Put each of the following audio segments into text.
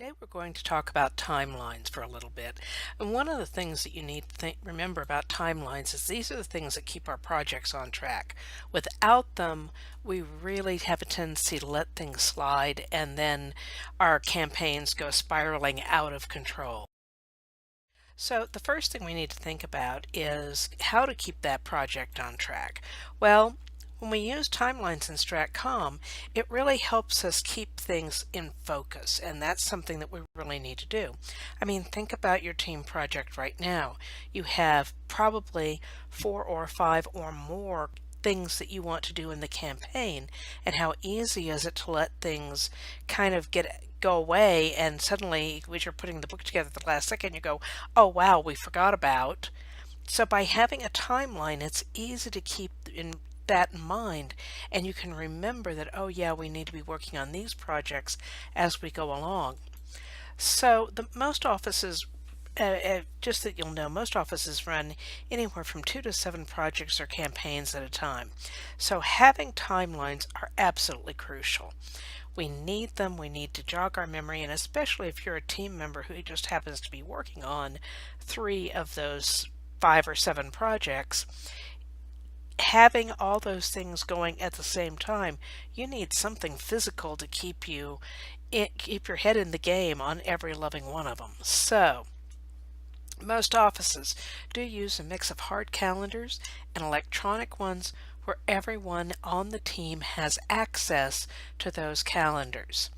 Today we're going to talk about timelines for a little bit. And one of the things that you need to remember about timelines is these are the things that keep our projects on track. Without them, we really have a tendency to let things slide and then our campaigns go spiraling out of control. So the first thing we need to think about is how to keep that project on track. Well, when we use timelines in StratCom, it really helps us keep things in focus, and that's something that we really need to do. I mean, think about your team project right now. You have probably 4 or 5 or more things that you want to do in the campaign, and how easy is it to let things kind of go away, and suddenly as you're putting the book together at the last second you go, oh wow, we forgot about. So by having a timeline, it's easy to keep that in mind, and you can remember that, oh yeah, we need to be working on these projects as we go along. So most offices, just that you'll know, most offices run anywhere from 2 to 7 projects or campaigns at a time. So having timelines are absolutely crucial. We need them, we need to jog our memory, and especially if you're a team member who just happens to be working on 3 of those 5 or 7 projects, having all those things going at the same time, you need something physical to keep keep your head in the game on every loving one of them. So most offices do use a mix of hard calendars and electronic ones where everyone on the team has access to those calendars.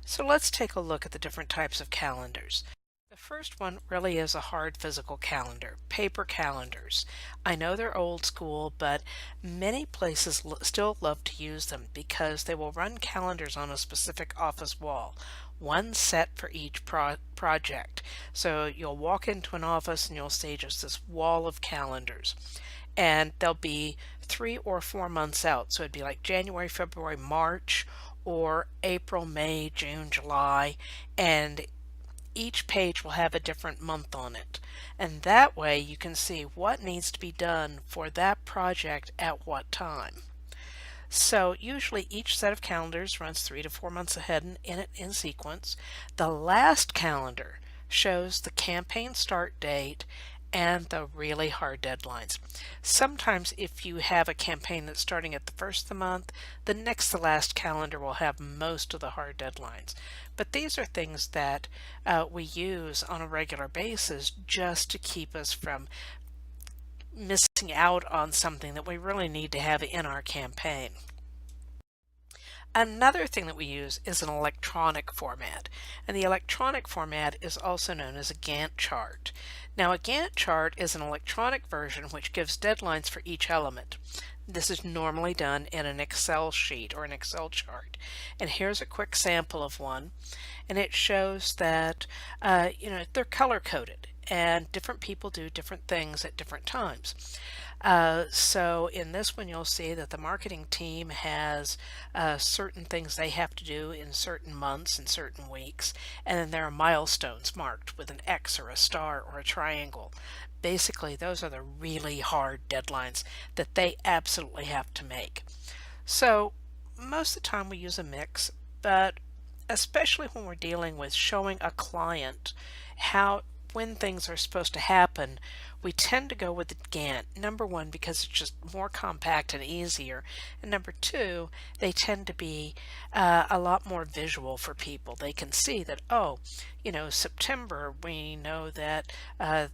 So let's take a look at the different types of calendars. The first one really is a hard physical calendar, paper calendars. I know they're old school, but many places still love to use them because they will run calendars on a specific office wall, one set for each project. So you'll walk into an office and you'll see just this wall of calendars, and they'll be 3 or 4 months out. So it'd be like January, February, March, or April, May, June, July, and each page will have a different month on it, and that way you can see what needs to be done for that project at what time. So usually each set of calendars runs 3 to 4 months ahead in sequence. The last calendar shows the campaign start date and the really hard deadlines. Sometimes if you have a campaign that's starting at the first of the month, the next to last calendar will have most of the hard deadlines. But these are things that we use on a regular basis just to keep us from missing out on something that we really need to have in our campaign. Another thing that we use is an electronic format, and the electronic format is also known as a Gantt chart. Now, a Gantt chart is an electronic version which gives deadlines for each element. This is normally done in an Excel sheet or an Excel chart. And here's a quick sample of one, and it shows that they're color coded, and different people do different things at different times. So in this one you'll see that the marketing team has certain things they have to do in certain months and certain weeks, and then there are milestones marked with an X or a star or a triangle. Basically, those are the really hard deadlines that they absolutely have to make. So most of the time we use a mix, but especially when we're dealing with showing a client when things are supposed to happen, we tend to go with the Gantt. Number one, because it's just more compact and easier, and number two, they tend to be a lot more visual for people. They can see that, oh, September, we know that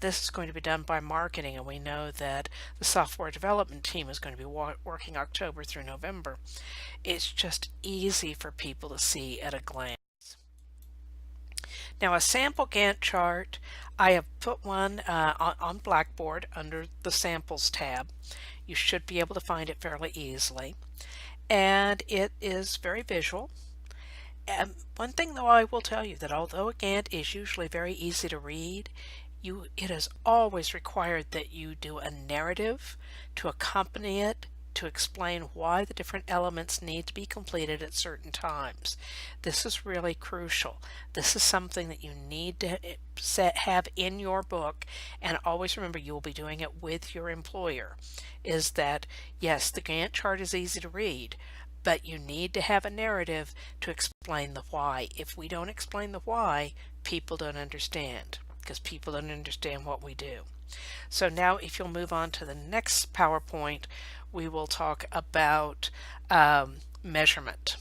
this is going to be done by marketing, and we know that the software development team is going to be working October through November. It's just easy for people to see at a glance. Now, a sample Gantt chart, I have put one on Blackboard under the Samples tab. You should be able to find it fairly easily. And it is very visual. And one thing though I will tell you, that although a Gantt is usually very easy to read, it is always required that you do a narrative to accompany it, to explain why the different elements need to be completed at certain times. This is really crucial. This is something that you need to have in your book, and always remember you will be doing it with your employer, is that yes, the Gantt chart is easy to read, but you need to have a narrative to explain the why. If we don't explain the why, people don't understand because people don't understand what we do. So now if you'll move on to the next PowerPoint, we will talk about measurement.